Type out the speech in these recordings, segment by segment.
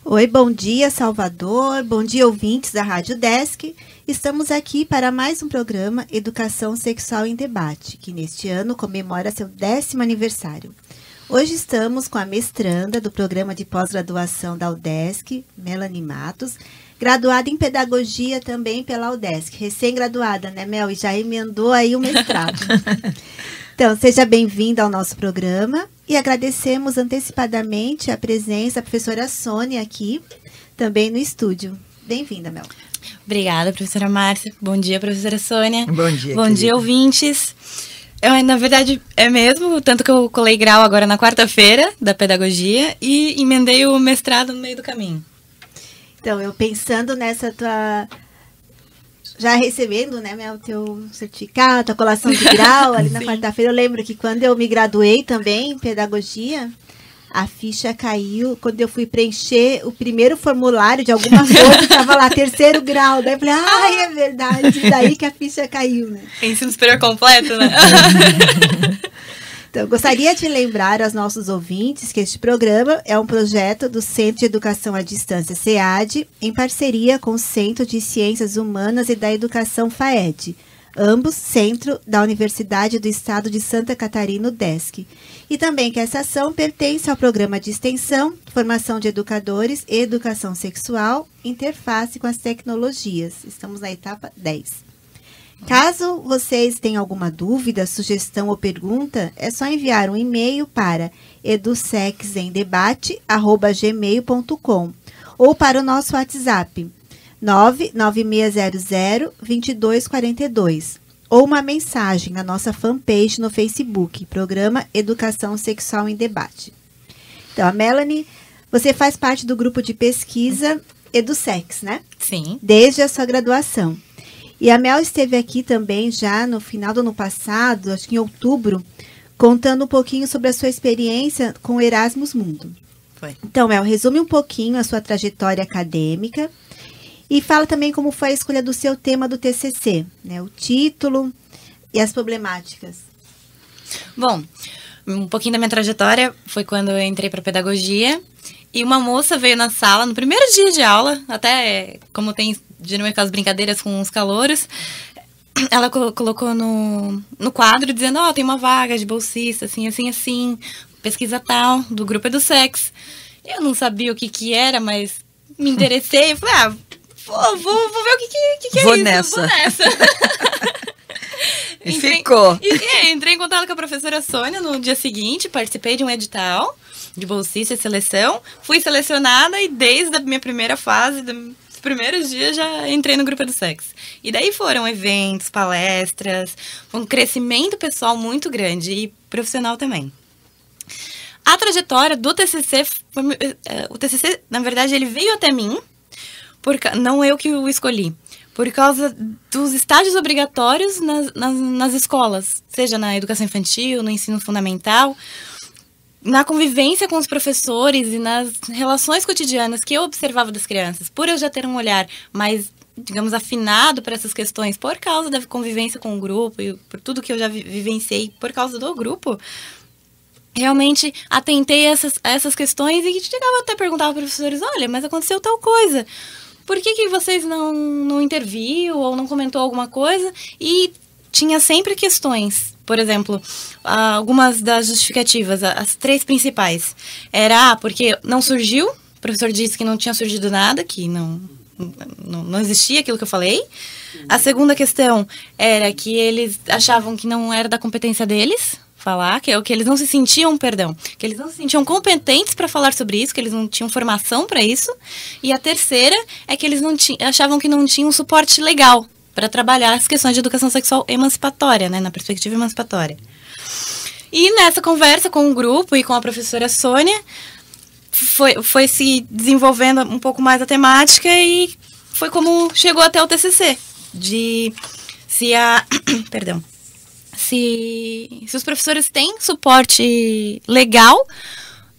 Oi, bom dia, Salvador. Bom dia, ouvintes da Rádio Desk. Estamos aqui para mais um programa Educação Sexual em Debate, que neste ano comemora seu 10º aniversário. Hoje estamos com a mestranda do programa de pós-graduação da UDESC, Melanie Matos, graduada em Pedagogia também pela UDESC, recém-graduada, né, Mel? E já emendou aí o mestrado. Então, seja bem-vinda ao nosso programa e agradecemos antecipadamente a presença da professora Sônia aqui, também no estúdio. Bem-vinda, Mel. Obrigada, professora Márcia. Bom dia, professora Sônia. Bom dia, Bom dia, ouvintes. Na verdade, é mesmo, tanto que eu colei grau agora na quarta-feira da pedagogia e emendei o mestrado no meio do caminho. Então, eu pensando nessa tua... Já recebendo, né, Mel, teu certificado, a colação de grau ali na quarta-feira, eu lembro que quando eu me graduei também em pedagogia, a ficha caiu quando eu fui preencher o primeiro formulário de alguma coisa, estava lá, 3º grau. Daí eu falei, é verdade, daí que a ficha caiu, né? Ensino superior completo, né? Então, eu gostaria de lembrar aos nossos ouvintes que este programa é um projeto do Centro de Educação à Distância, SEAD, em parceria com o Centro de Ciências Humanas e da Educação, FAED, ambos centro da Universidade do Estado de Santa Catarina, UDESC. E também que essa ação pertence ao programa de extensão, formação de educadores e educação sexual, interface com as tecnologias. Estamos na etapa 10. Caso vocês tenham alguma dúvida, sugestão ou pergunta, é só enviar um e-mail para edusexemdebate@gmail.com ou para o nosso WhatsApp 99600-2242 ou uma mensagem na nossa fanpage no Facebook, Programa Educação Sexual em Debate. Então, a Melanie, você faz parte do grupo de pesquisa EduSex, né? Sim. Desde a sua graduação. E a Mel esteve aqui também já no final do ano passado, acho que em outubro, contando um pouquinho sobre a sua experiência com o Erasmus Mundo. Foi. Então, Mel, resume um pouquinho a sua trajetória acadêmica e fala também como foi a escolha do seu tema do TCC, né? O título e as problemáticas. Bom, um pouquinho da minha trajetória foi quando eu entrei para pedagogia e uma moça veio na sala no primeiro dia de aula, até como tem geralmente aquelas brincadeiras com os calouros, ela colocou no quadro dizendo, tem uma vaga de bolsista, assim, pesquisa tal, do grupo EduSex. Eu não sabia o que era, mas me interessei, eu falei, vou ver o que é vou isso. Nessa. Vou nessa. Ficou. Entrei em contato com a professora Sônia no dia seguinte, participei de um edital de bolsista e seleção, fui selecionada e desde a minha primeira fase, dos primeiros dias, já entrei no grupo EduSex. E daí foram eventos, palestras, um crescimento pessoal muito grande e profissional também. A trajetória do TCC, o TCC, na verdade, ele veio até mim, não eu que o escolhi, por causa dos estágios obrigatórios nas escolas, seja na educação infantil, no ensino fundamental, na convivência com os professores e nas relações cotidianas que eu observava das crianças. Por eu já ter um olhar mais, digamos, afinado para essas questões, por causa da convivência com o grupo e por tudo que eu já vivenciei por causa do grupo, realmente atentei a essas questões e chegava até a perguntar aos professores, olha, mas aconteceu tal coisa. Por que vocês não interviu ou não comentou alguma coisa? E tinha sempre questões. Por exemplo, algumas das justificativas, as 3 principais. Era, porque não surgiu, o professor disse que não tinha surgido nada, que não existia aquilo que eu falei. A segunda questão era que eles achavam que não era da competência deles falar, que eles não se sentiam, que eles não se sentiam competentes para falar sobre isso, que eles não tinham formação para isso. E a terceira é que eles achavam que não tinham suporte legal para trabalhar as questões de educação sexual emancipatória, né, na perspectiva emancipatória. E nessa conversa com o grupo e com a professora Sônia, foi se desenvolvendo um pouco mais a temática e foi como chegou até o TCC, se os professores têm suporte legal,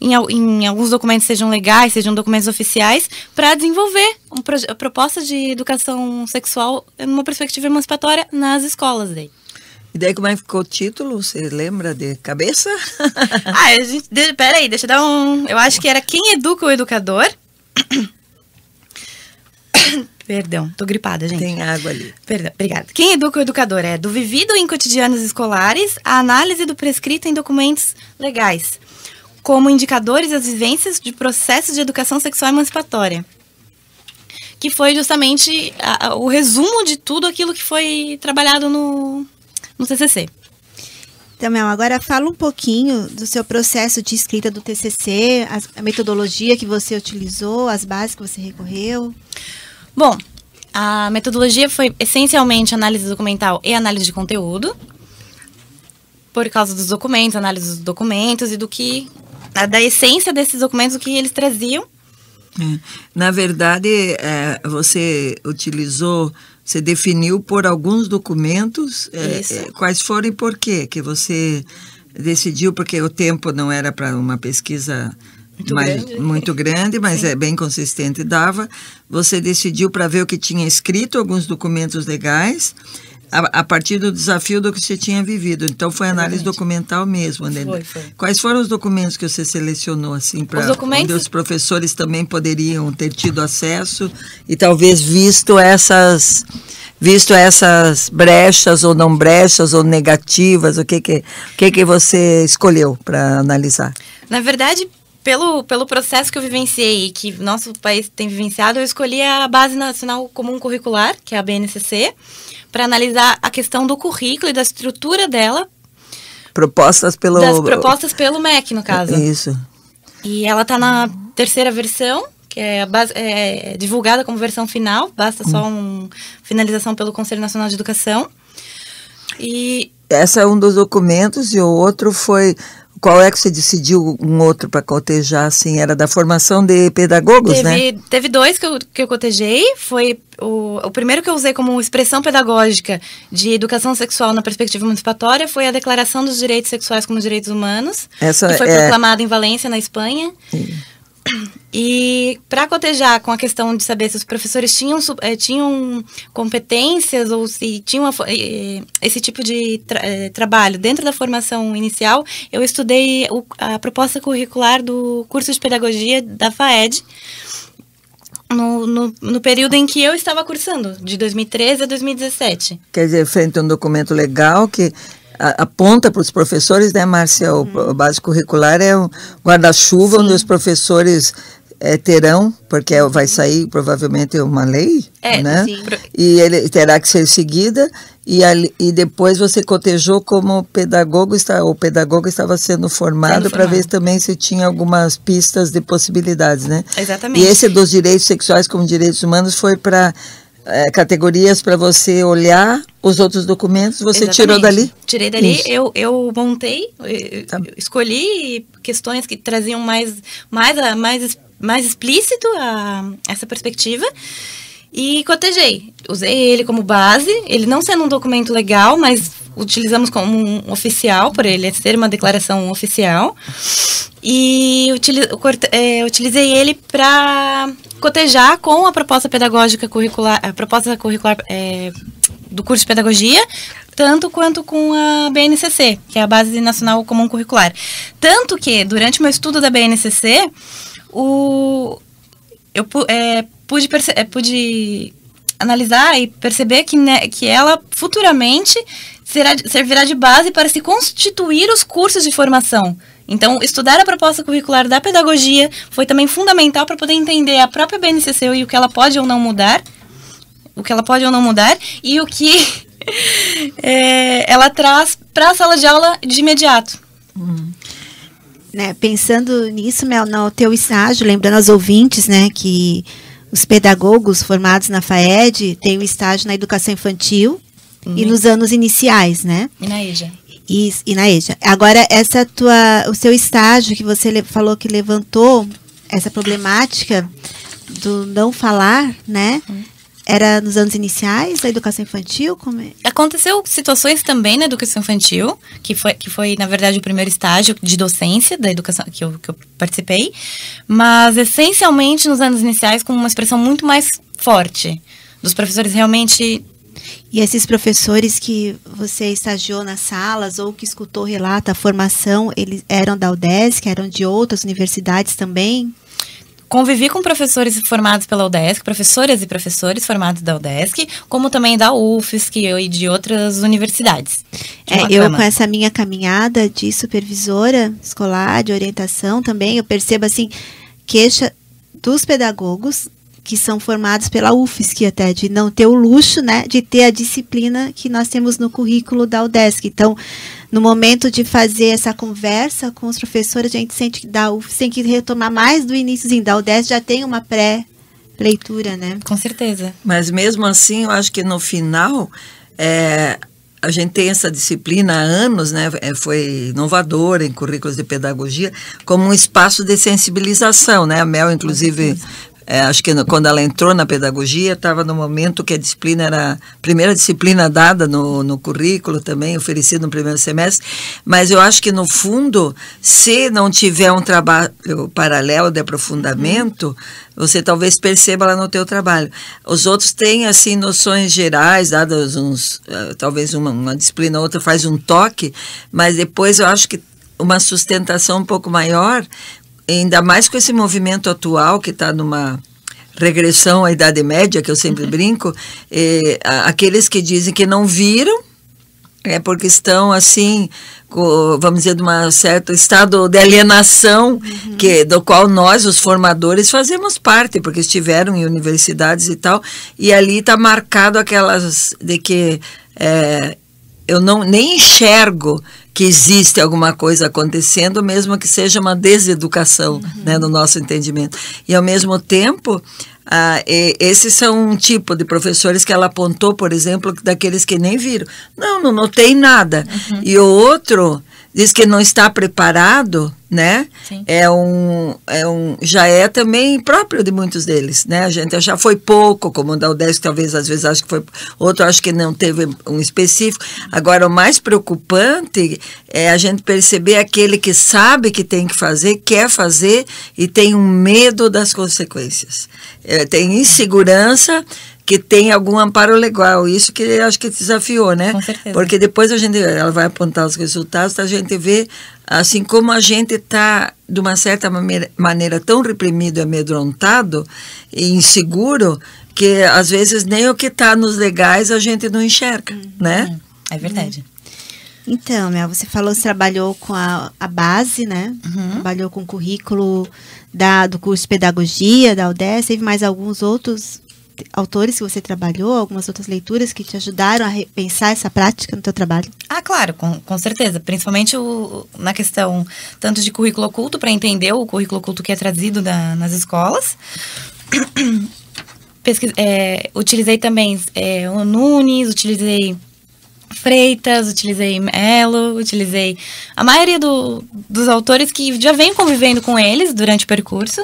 em alguns documentos sejam legais, sejam documentos oficiais, para desenvolver uma proposta de educação sexual numa perspectiva emancipatória nas escolas daí. E daí como é que ficou o título? Você lembra de cabeça? Peraí, deixa eu dar eu acho que era Quem Educa o Educador? Perdão, tô gripada, gente. Tem água ali. Perdão, obrigada. Quem educa o educador? É do vivido em cotidianos escolares, a análise do prescrito em documentos legais, como indicadores das vivências de processos de educação sexual emancipatória. Que foi justamente o resumo de tudo aquilo que foi trabalhado no TCC. Então, Mel, agora fala um pouquinho do seu processo de escrita do TCC, a metodologia que você utilizou, as bases que você recorreu. Bom, a metodologia foi essencialmente análise documental e análise de conteúdo, por causa dos documentos, análise dos documentos e da essência desses documentos, o que eles traziam. Na verdade, você definiu por alguns documentos quais foram e por quê que você decidiu, porque o tempo não era para uma pesquisa muito grande, mas é bem consistente, dava. Você decidiu para ver o que tinha escrito, alguns documentos legais, a partir do desafio do que você tinha vivido. Então, foi análise documental mesmo, né? Foi. Quais foram os documentos que você selecionou, assim, para onde os professores também poderiam ter tido acesso e talvez visto essas brechas ou não brechas ou negativas? O que você escolheu para analisar? Na verdade, pelo processo que eu vivenciei e que nosso país tem vivenciado, eu escolhi a Base Nacional Comum Curricular, que é a BNCC, para analisar a questão do currículo e da estrutura dela. Propostas pelo MEC, no caso. Isso. E ela está na 3ª versão, que é divulgada como versão final, basta só uma finalização pelo Conselho Nacional de Educação. E esse é um dos documentos, e o outro foi... Qual é que você decidiu um outro para cotejar, assim? Era da formação de pedagogos, né? Teve 2 que eu cotejei. Foi o primeiro que eu usei como expressão pedagógica de educação sexual na perspectiva emancipatória foi a Declaração dos Direitos Sexuais como Direitos Humanos, que foi proclamada em Valência, na Espanha. E para cotejar com a questão de saber se os professores tinham competências ou se tinham esse tipo de trabalho dentro da formação inicial, eu estudei a proposta curricular do curso de pedagogia da FAED no período em que eu estava cursando, de 2013 a 2017. Quer dizer, frente a um documento legal que aponta para os professores, né, Márcia? O base curricular é um guarda-chuva onde os professores terão, porque vai sair provavelmente uma lei, né? Sim. E ele terá que ser seguida, e depois você cotejou como o pedagogo estava sendo formado para ver também se tinha algumas pistas de possibilidades, né? Exatamente. E esse dos direitos sexuais como direitos humanos foi para categorias para você olhar os outros documentos, você tirou dali? Tirei dali, eu montei, eu escolhi questões que traziam mais explícito essa perspectiva e cotejei. Usei ele como base, ele não sendo um documento legal, mas utilizamos como um oficial, por ele ser uma declaração oficial. E utilizei ele para cotejar com a proposta pedagógica curricular, do curso de pedagogia, tanto quanto com a BNCC, que é a Base Nacional Comum Curricular. Tanto que, durante o meu estudo da BNCC, eu pude analisar e perceber que ela futuramente servirá de base para se constituir os cursos de formação. Então, estudar a proposta curricular da pedagogia foi também fundamental para poder entender a própria BNCC e o que ela pode ou não mudar, e o que ela traz para a sala de aula de imediato. Né, pensando nisso, Mel, no teu estágio, lembrando aos ouvintes, né, que os pedagogos formados na FAED têm o estágio na educação infantil e nos anos iniciais, né? E na EJA. E na EJA. Agora, o seu estágio que você falou que levantou essa problemática do não falar, né? Era nos anos iniciais da educação infantil? Aconteceu situações também na educação infantil, que foi, na verdade, o primeiro estágio de docência da educação que eu participei, mas essencialmente nos anos iniciais com uma expressão muito mais forte, dos professores realmente... E esses professores que você estagiou nas salas ou que escutou relato, a formação, eles eram da UDESC, eram de outras universidades também? convivi com professores formados pela UDESC, professoras e professores formados da UDESC, como também da UFSC e de outras universidades. Eu, com essa minha caminhada de supervisora escolar, de orientação também, eu percebo, assim, queixa dos pedagogos que são formados pela UFSC até, de não ter o luxo, né, de ter a disciplina que nós temos no currículo da UDESC. Então, no momento de fazer essa conversa com os professores, a gente sente que da UFSC tem que retomar mais do iníciozinho. Da UDESC já tem uma pré-leitura, né? Com certeza. Mas mesmo assim, eu acho que no final, a gente tem essa disciplina há anos, né? Foi inovadora em currículos de pedagogia, como um espaço de sensibilização, né? A Mel, inclusive... acho que quando ela entrou na pedagogia, estava no momento que a disciplina era a primeira disciplina dada no currículo também, oferecido no primeiro semestre, mas eu acho que no fundo, se não tiver um trabalho paralelo de aprofundamento, você talvez perceba lá no teu trabalho. Os outros têm, assim, noções gerais, dadas talvez uma disciplina ou outra faz um toque, mas depois eu acho que uma sustentação um pouco maior, ainda mais com esse movimento atual que está numa regressão à Idade Média, que eu sempre brinco, aqueles que dizem que não viram, porque estão, assim, vamos dizer, de um certo estado de alienação, do qual nós, os formadores, fazemos parte, porque estiveram em universidades e tal, e ali está marcado aquelas de que eu nem enxergo que existe alguma coisa acontecendo, mesmo que seja uma deseducação, né, no nosso entendimento. E, ao mesmo tempo, esses são um tipo de professores que ela apontou, por exemplo, daqueles que nem viram. Não notei nada. E o outro diz que não está preparado, né? Sim. Já é também próprio de muitos deles, né? A gente já foi pouco, como o da UDESC, talvez às vezes acho que foi, outro acho que não teve um específico. Agora, o mais preocupante é a gente perceber aquele que sabe que tem que fazer, quer fazer e tem um medo das consequências. Tem insegurança, que tem algum amparo legal, isso que eu acho que desafiou, né? Com certeza. Porque depois ela vai apontar os resultados, a gente vê, assim, como a gente está, de uma certa maneira, tão reprimido e amedrontado e inseguro, que às vezes nem o que está nos legais a gente não enxerga, né? É verdade. Então, Mel, você falou que trabalhou com a base, né? Trabalhou com o currículo do curso de pedagogia da UDESC, teve mais alguns outros autores que você trabalhou, algumas outras leituras que te ajudaram a repensar essa prática no teu trabalho? Claro, com certeza. Principalmente na questão tanto de currículo oculto, para entender o currículo oculto que é trazido nas escolas. Utilizei também o Nunes, utilizei Freitas, utilizei Melo, utilizei a maioria dos autores que já venho convivendo com eles durante o percurso.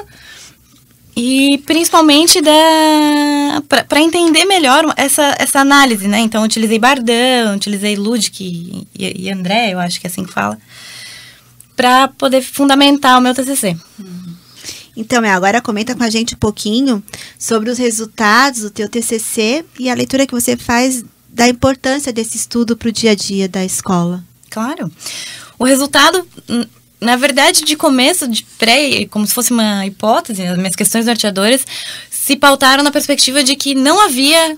E principalmente para entender melhor essa análise, né? Então, utilizei Bardin, utilizei Ludic e André, eu acho que é assim que fala, para poder fundamentar o meu TCC. Então, agora comenta com a gente um pouquinho sobre os resultados do teu TCC e a leitura que você faz da importância desse estudo para o dia a dia da escola. Claro. O resultado... Na verdade, de começo, de como se fosse uma hipótese, as minhas questões norteadoras se pautaram na perspectiva de que não havia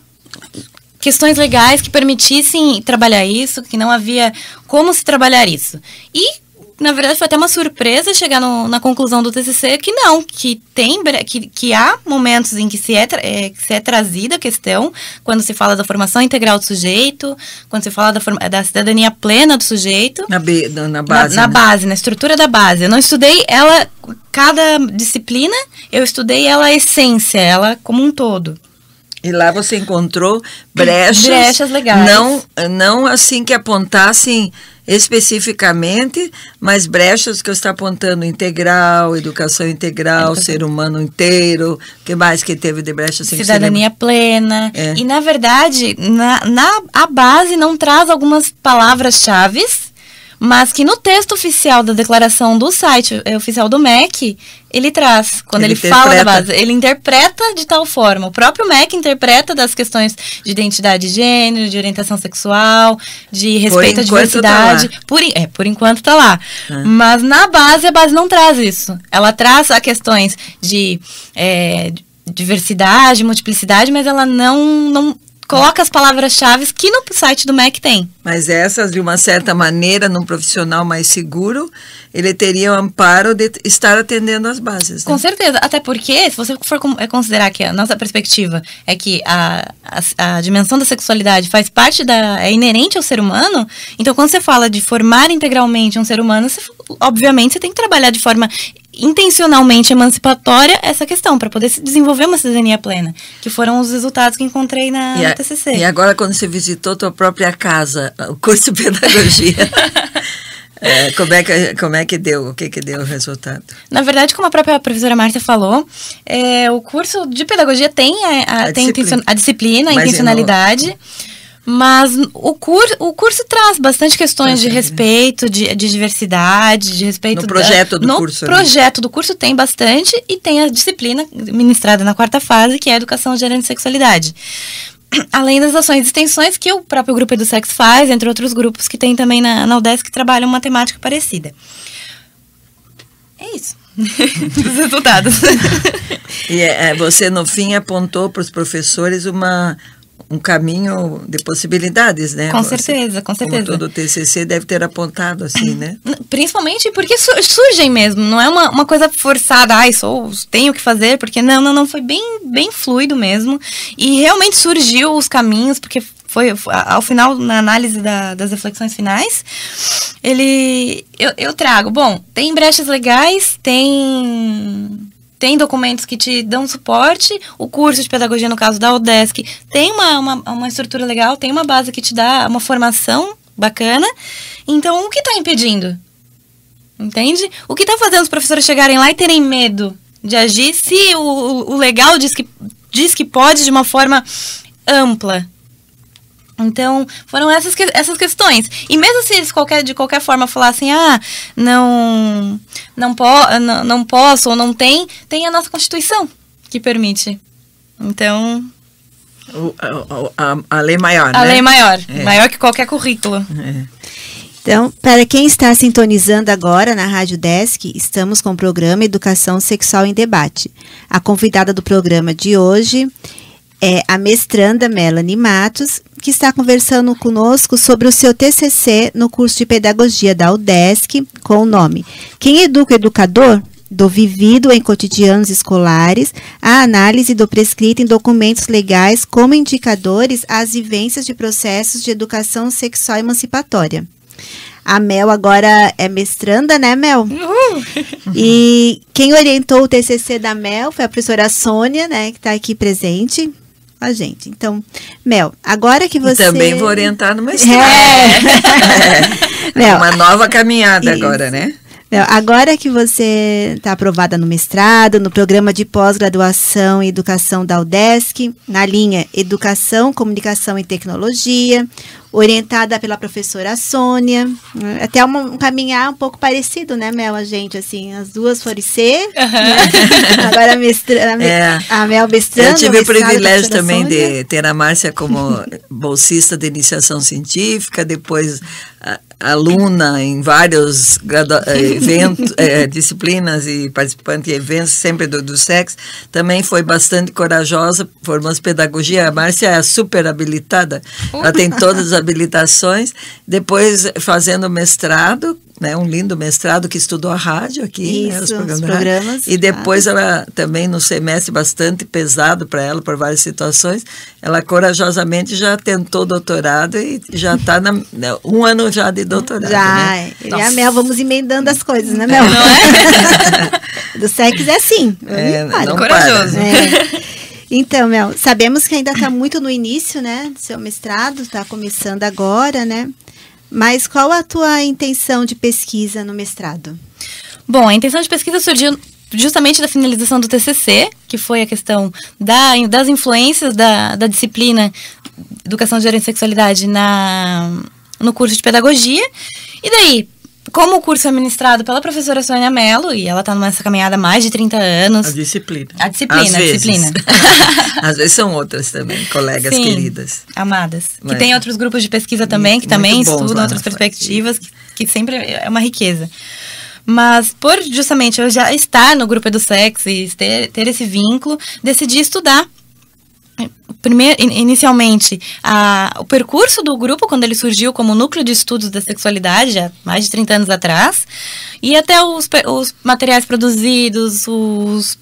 questões legais que permitissem trabalhar isso, que não havia como se trabalhar isso. E, na verdade, foi até uma surpresa chegar na conclusão do TCC que não, que há momentos em que se é trazida a questão, quando se fala da formação integral do sujeito, quando se fala da cidadania plena do sujeito. Na base. Na base, na estrutura da base. Eu não estudei cada disciplina, eu estudei a essência, ela como um todo. E lá você encontrou brechas legais. Não assim que apontassem especificamente, mas brechas que eu estou apontando: integral, educação integral, ser humano inteiro, o que mais que teve de brecha? Assim, cidadania plena. E, na verdade, a base não traz algumas palavras-chave, mas que no texto oficial da declaração do site oficial do MEC, ele traz, quando ele fala da base, ele interpreta de tal forma. O próprio MEC interpreta das questões de identidade de gênero, de orientação sexual, de respeito à diversidade. Tá por enquanto tá lá. Mas na base, a base não traz isso. Ela traz as questões de diversidade, multiplicidade, mas ela não coloca as palavras-chave que no site do MEC tem. Mas essas, de uma certa maneira, num profissional mais seguro, ele teria o amparo de estar atendendo as bases. Né? Com certeza. Até porque, se você for considerar que a nossa perspectiva é que a dimensão da sexualidade faz parte é inerente ao ser humano, então quando você fala de formar integralmente um ser humano, obviamente você tem que trabalhar de forma intencionalmente emancipatória essa questão, para poder se desenvolver uma cidadania plena, que foram os resultados que encontrei no TCC. E agora, quando você visitou tua própria casa, o curso de pedagogia, como é que deu? O que deu o resultado? Na verdade, como a própria professora Márcia falou, o curso de pedagogia tem a disciplina, a intencionalidade. Mas o curso traz bastante questões de respeito, de diversidade, de respeito... No projeto do curso. No projeto do curso tem bastante, e tem a disciplina ministrada na 4ª fase, que é a Educação de Gênero e Sexualidade. Além das ações e extensões que o próprio Grupo EduSex faz, entre outros grupos que tem também na UDESC que trabalham uma temática parecida. É isso. Os resultados. E você, no fim, apontou para os professores um caminho de possibilidades, né? Com certeza, com certeza. Como todo TCC deve ter apontado assim, né? Principalmente porque surgem mesmo, não é uma coisa forçada, tenho que fazer, porque não, foi bem fluido mesmo, e realmente surgiu os caminhos, porque foi ao final, na análise das reflexões finais, eu trago, tem brechas legais, tem documentos que te dão suporte, o curso de pedagogia, no caso da UDESC, tem uma estrutura legal, tem uma base que te dá uma formação bacana. Então, o que está impedindo? Entende? O que está fazendo os professores chegarem lá e terem medo de agir se o legal diz que pode de uma forma ampla? Então, foram essas questões. E mesmo se eles de qualquer forma falassem, não posso ou não tem a nossa Constituição que permite. Então... A lei maior, né? A lei maior. Maior que qualquer currículo. Então, para quem está sintonizando agora na Rádio Desk, estamos com o programa Educação Sexual em Debate. A convidada do programa de hoje é a mestranda Melanie Matos, que está conversando conosco sobre o seu TCC no curso de Pedagogia da UDESC, com o nome Quem Educa o Educador? Do vivido em cotidianos escolares, a análise do prescrito em documentos legais como indicadores às vivências de processos de educação sexual emancipatória. A Mel agora é mestranda, né, Mel? Uhul. E quem orientou o TCC da Mel foi a professora Sônia, né, que está aqui presente com a gente. Então, Mel, agora que você... Também vou orientar no mestrado. Mel, uma nova caminhada agora, né? Agora que você está aprovada no mestrado, no programa de pós-graduação em educação da UDESC, na linha Educação, Comunicação e Tecnologia, orientada pela professora Sônia, até um caminhar um pouco parecido, né, Mel, a gente, assim, as duas foram ser, né? Agora a Mel mestrando. Eu tive o privilégio também de ter a Márcia como bolsista de iniciação científica, depois aluna em vários eventos, disciplinas e participante em eventos, sempre do SEX, também foi bastante corajosa, formou-se pedagogia. A Márcia é super habilitada, ela tem todas as habilitações, depois fazendo mestrado, né, um lindo mestrado que estudou a rádio aqui, isso, né, os programas, e depois ela também no semestre bastante pesado para ela por várias situações, ela corajosamente já tentou doutorado e já está um ano já de doutorado. Já, né? E a Mel, vamos emendando as coisas, né, Mel? Não é? Do SEX é assim. Não corajoso. Então, Mel, sabemos que ainda está muito no início, né, do seu mestrado, está começando agora, né? Mas qual a tua intenção de pesquisa no mestrado? Bom, a intenção de pesquisa surgiu justamente da finalização do TCC, que foi a questão das influências da disciplina Educação de Gênero e Sexualidade no curso de Pedagogia. E daí, como o curso é ministrado pela professora Sônia Mello, e ela está nessa caminhada há mais de 30 anos... A disciplina. A disciplina. Às vezes são outras também, colegas queridas. Amadas. Que tem outros grupos de pesquisa também, que também estudam outras perspectivas, que sempre é uma riqueza. Mas por justamente eu já estar no grupo EduSex e ter esse vínculo, decidi estudar. Inicialmente, o percurso do grupo, quando ele surgiu como núcleo de estudos da sexualidade, há mais de 30 anos atrás, e até os materiais produzidos, os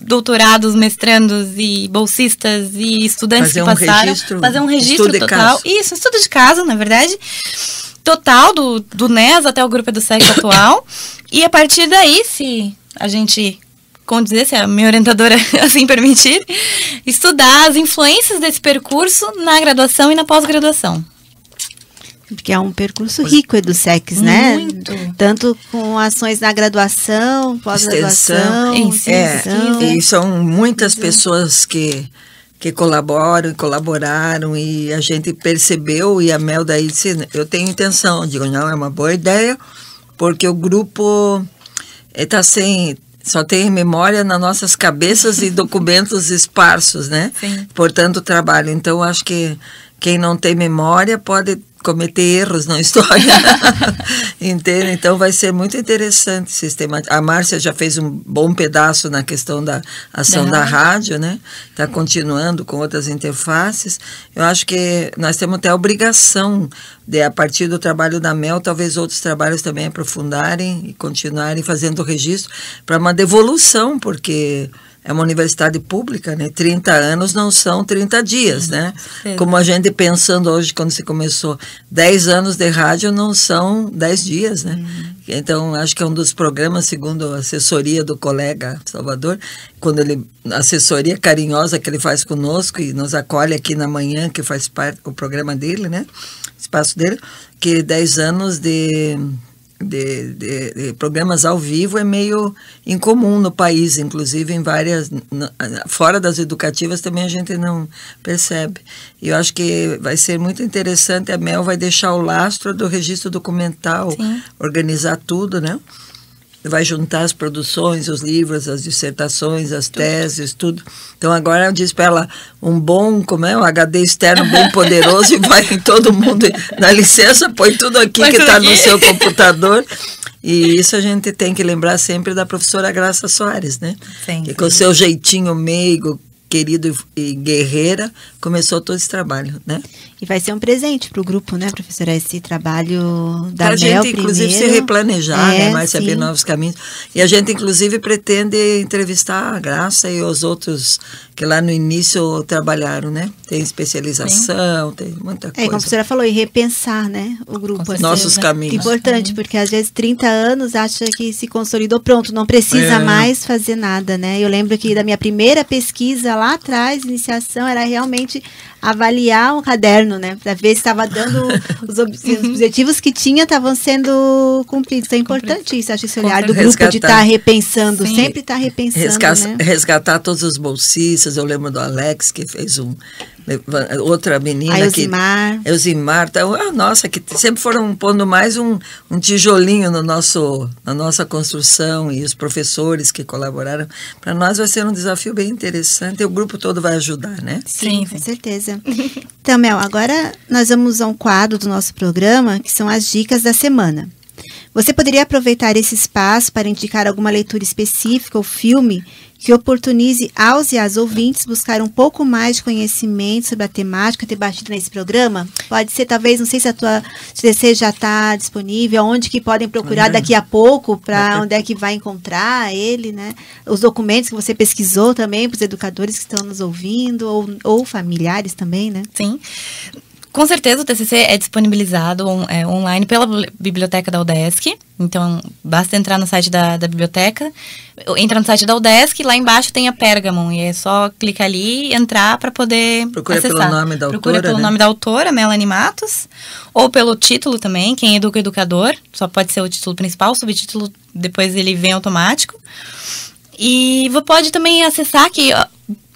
doutorados, mestrandos e bolsistas e estudantes que passaram. Fazer um registro total. Isso, estudo de caso, na verdade. Total, do NES até o grupo EduSex atual. E a partir daí, se a gente... como dizer, se a minha orientadora assim permitir, estudar as influências desse percurso na graduação e na pós-graduação. Porque é um percurso rico, EduSex, né? Muito. Tanto com ações na graduação, pós-graduação, extensão. E são muitas pessoas que colaboram e colaboraram, e a gente percebeu, e a Mel daí disse, eu tenho intenção, eu digo, não, é uma boa ideia, porque o grupo está sem... Só tem memória nas nossas cabeças e documentos esparsos, né? Sim. Portanto, trabalho. Então, acho que quem não tem memória pode cometer erros na história. Entende? Então, vai ser muito interessante sistematizar. A Márcia já fez um bom pedaço na questão da ação da rádio, né? Está continuando com outras interfaces. Eu acho que nós temos até a obrigação de, a partir do trabalho da Mel, talvez outros trabalhos também aprofundarem e continuarem fazendo o registro para uma devolução, porque é uma universidade pública, né? 30 anos não são 30 dias, né? Como a gente pensando hoje, quando se começou, 10 anos de rádio não são 10 dias, né? Então, acho que é um dos programas, segundo a assessoria do colega Salvador, quando ele, a assessoria carinhosa que ele faz conosco e nos acolhe aqui na manhã, que faz parte do programa dele, né? Espaço dele, que 10 anos de programas ao vivo é meio incomum no país, inclusive em várias, fora das educativas também a gente não percebe. E eu acho que vai ser muito interessante, a Mel vai deixar o lastro do registro documental, sim, organizar tudo, né? Vai juntar as produções, os livros, as dissertações, as teses, tudo. Então agora eu disse para ela, um HD externo bem poderoso e vai em todo mundo, dá licença, põe tudo aqui que está no seu computador. E isso a gente tem que lembrar sempre da professora Graça Soares, né? Sim, que com o seu jeitinho meigo, querido e guerreira, começou todo esse trabalho, né? E vai ser um presente para o grupo, né, professora, esse trabalho da Mel primeiro. Para a gente, inclusive, se replanejar, né, mais sim, saber novos caminhos. E a gente, inclusive, pretende entrevistar a Graça e os outros que lá no início trabalharam, né? Tem especialização, tem muita coisa. Como a professora falou, e repensar, né, o grupo. Assim, nossos caminhos. Importante, porque às vezes 30 anos acha que se consolidou, pronto, não precisa mais fazer nada, né? Eu lembro que da minha primeira pesquisa lá atrás, iniciação, era realmente avaliar um caderno, né, para ver se estava dando os objetivos que tinha estavam sendo cumpridos. É importante isso, acho, esse olhar do grupo de estar repensando, sempre estar repensando, né? Resgatar todos os bolsistas. Eu lembro do Alex, que fez outra menina, a Elzimar, nossa, que sempre foram pondo mais um tijolinho na nossa construção, e os professores que colaboraram. Para nós vai ser um desafio bem interessante, e o grupo todo vai ajudar, né? Sim, com certeza. Então, Mel, agora nós vamos a um quadro do nosso programa, que são as dicas da semana. Você poderia aproveitar esse espaço para indicar alguma leitura específica ou filme que oportunize aos e às ouvintes buscar um pouco mais de conhecimento sobre a temática debatida nesse programa? Pode ser, talvez, não sei se você já está disponível, onde que podem procurar daqui a pouco, para onde é que vai encontrar ele, né? Os documentos que você pesquisou também, para os educadores que estão nos ouvindo, ou familiares também, né? Sim. Com certeza o TCC é disponibilizado online pela biblioteca da UDESC, então basta entrar no site da biblioteca, entra no site da UDESC, lá embaixo tem a Pergamon, e é só clicar ali e entrar para poder acessar. Pelo nome da autora, Procura pelo nome da autora, Melanie Matos, ou pelo título também, Quem Educa o Educador, só pode ser o título principal, o subtítulo depois ele vem automático. E você pode também acessar, que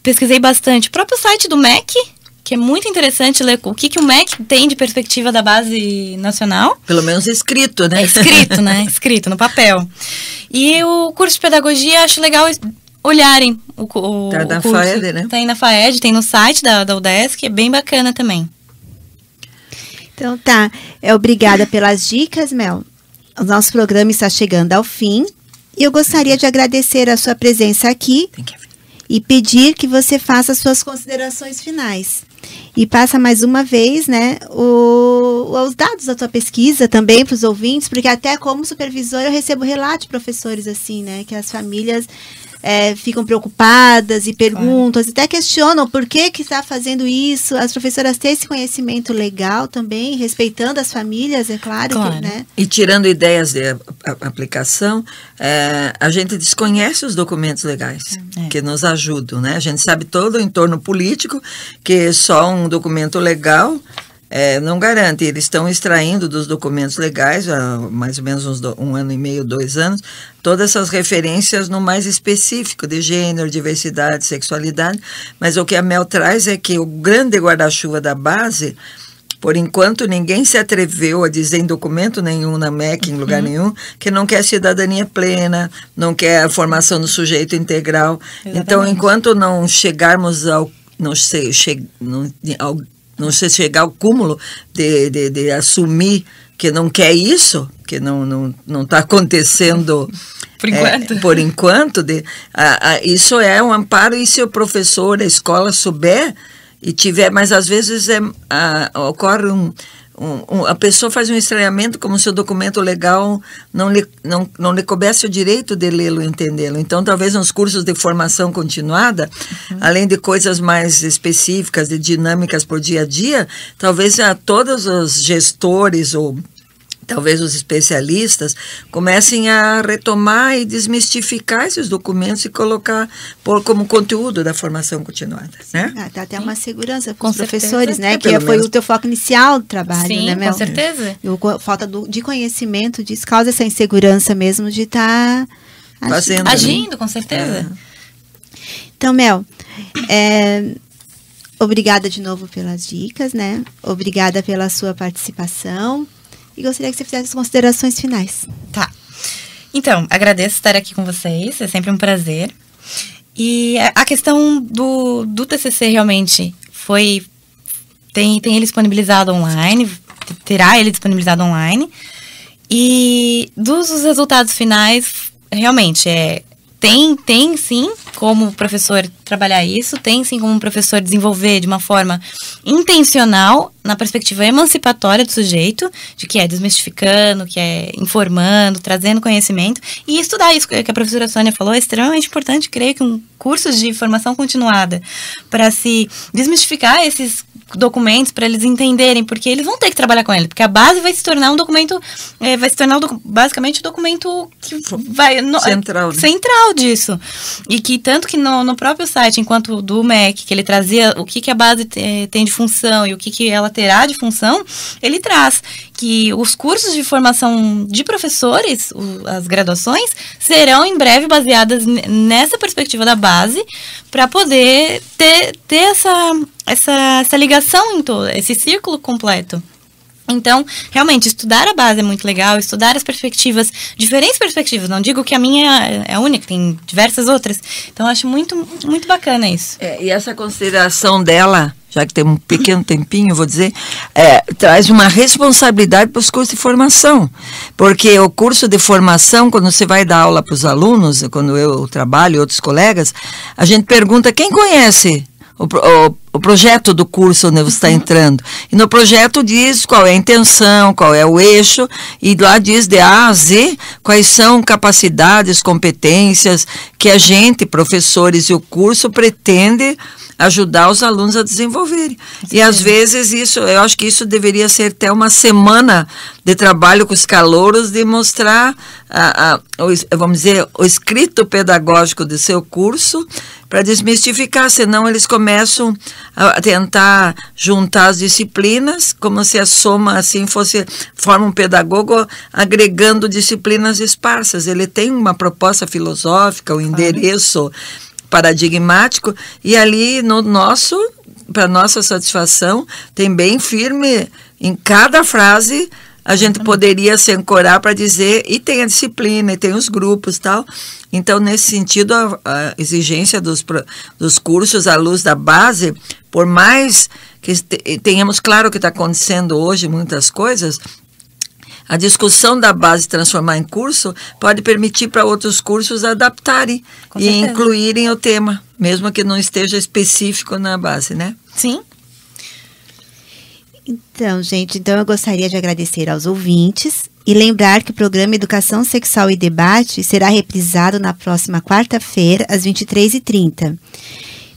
pesquisei bastante, o próprio site do MEC, que é muito interessante ler o que o MEC tem de perspectiva da base nacional. Pelo menos escrito, né? Escrito, né? Escrito no papel. E o curso de pedagogia, acho legal olharem o tá na curso. FAED, né? Tem na FAED, tem no site da UDESC, é bem bacana também. Então tá, obrigada pelas dicas, Mel. O nosso programa está chegando ao fim e eu gostaria de agradecer a sua presença aqui e pedir que você faça suas considerações finais. E passa mais uma vez, né, os dados da tua pesquisa também para os ouvintes, porque até como supervisor eu recebo relatos de professores assim, né, que as famílias ficam preocupadas e perguntam, até questionam por que está fazendo isso. As professoras têm esse conhecimento legal também, respeitando as famílias, é claro. Que, né? E tirando ideias de aplicação, a gente desconhece os documentos legais que nos ajudam, né? A gente sabe todo o entorno político, que só um documento legal não garante. Eles estão extraindo dos documentos legais, há mais ou menos um ano e meio, 2 anos, todas essas referências no mais específico de gênero, diversidade, sexualidade, mas o que a Mel traz é que o grande guarda-chuva da base, por enquanto ninguém se atreveu a dizer em documento nenhum na MEC, em lugar nenhum, que não quer cidadania plena, não quer a formação do sujeito integral. Exatamente. Então, enquanto não chegarmos não se chegar ao cúmulo de assumir que não quer isso, que não está acontecendo por enquanto, isso é um amparo, e se o professor, a escola souber e tiver, mas às vezes ocorre a pessoa faz um estranhamento como se o documento legal não lhe coubesse o direito de lê-lo e entendê-lo. Então, talvez nos cursos de formação continuada, além de coisas mais específicas, de dinâmicas por dia a dia, talvez a todos os gestores ou talvez os especialistas comecem a retomar e desmistificar esses documentos e pôr como conteúdo da formação continuada, né? Dá até uma segurança para os professores, né? Que foi o teu foco inicial do trabalho, né, Mel? Com certeza. Falta de conhecimento disso causa essa insegurança mesmo de estar agindo, com certeza. Então, Mel, obrigada de novo pelas dicas, né? Obrigada pela sua participação. E gostaria que você fizesse as considerações finais. Tá. Então, agradeço estar aqui com vocês, é sempre um prazer. E a questão do TCC realmente tem ele disponibilizado online, terá ele disponibilizado online. E dos resultados finais, realmente, tem sim como professor trabalhar isso, tem sim como professor desenvolver de uma forma intencional, na perspectiva emancipatória do sujeito, de que é desmistificando, que é informando, trazendo conhecimento, e estudar isso que a professora Sônia falou é extremamente importante. Creio que um curso de formação continuada para se desmistificar esses documentos, para eles entenderem, porque eles vão ter que trabalhar com ele, porque a base vai se tornar um documento, basicamente o documento que vai central disso, e que tanto que no próprio site, enquanto do MEC, que ele trazia o que a base tem de função e o que ela terá de função, ele traz que os cursos de formação de professores, as graduações, serão em breve baseadas nessa perspectiva da base, para poder ter essa ligação em todo, esse círculo completo. Então, realmente, estudar a base é muito legal, estudar as perspectivas, diferentes perspectivas, não digo que a minha é a única, tem diversas outras. Então, eu acho muito, muito bacana isso. E essa consideração dela, já que tem um pequeno tempinho, vou dizer, traz uma responsabilidade para os cursos de formação, porque o curso de formação, quando você vai dar aula para os alunos, quando eu trabalho e outros colegas, a gente pergunta quem conhece o projeto do curso onde você está entrando. E no projeto diz qual é a intenção, qual é o eixo, e lá diz de A a Z quais são capacidades, competências que a gente, professores e o curso, pretende ajudar os alunos a desenvolverem. E às vezes eu acho que isso deveria ser até uma semana de trabalho com os calouros, de mostrar, vamos dizer, o escrito pedagógico do seu curso, para desmistificar, senão eles começam a tentar juntar as disciplinas, como se a soma assim forma um pedagogo agregando disciplinas esparsas. Ele tem uma proposta filosófica, um endereço paradigmático, e ali no nosso para nossa satisfação, tem bem firme em cada frase. A gente poderia se ancorar para dizer, e tem a disciplina, e tem os grupos e tal. Então, nesse sentido, a exigência dos cursos à luz da base, por mais que tenhamos claro que está acontecendo hoje muitas coisas, a discussão da base transformar em curso pode permitir para outros cursos adaptarem e incluírem o tema, mesmo que não esteja específico na base, né? Sim. Então, gente, eu gostaria de agradecer aos ouvintes e lembrar que o programa Educação Sexual e Debate será reprisado na próxima quarta-feira, às 23h30.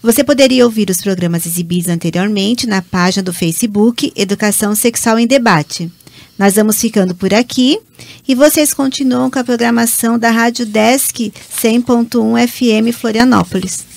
Você poderia ouvir os programas exibidos anteriormente na página do Facebook Educação Sexual em Debate. Nós vamos ficando por aqui e vocês continuam com a programação da Rádio Desk 100.1 FM Florianópolis.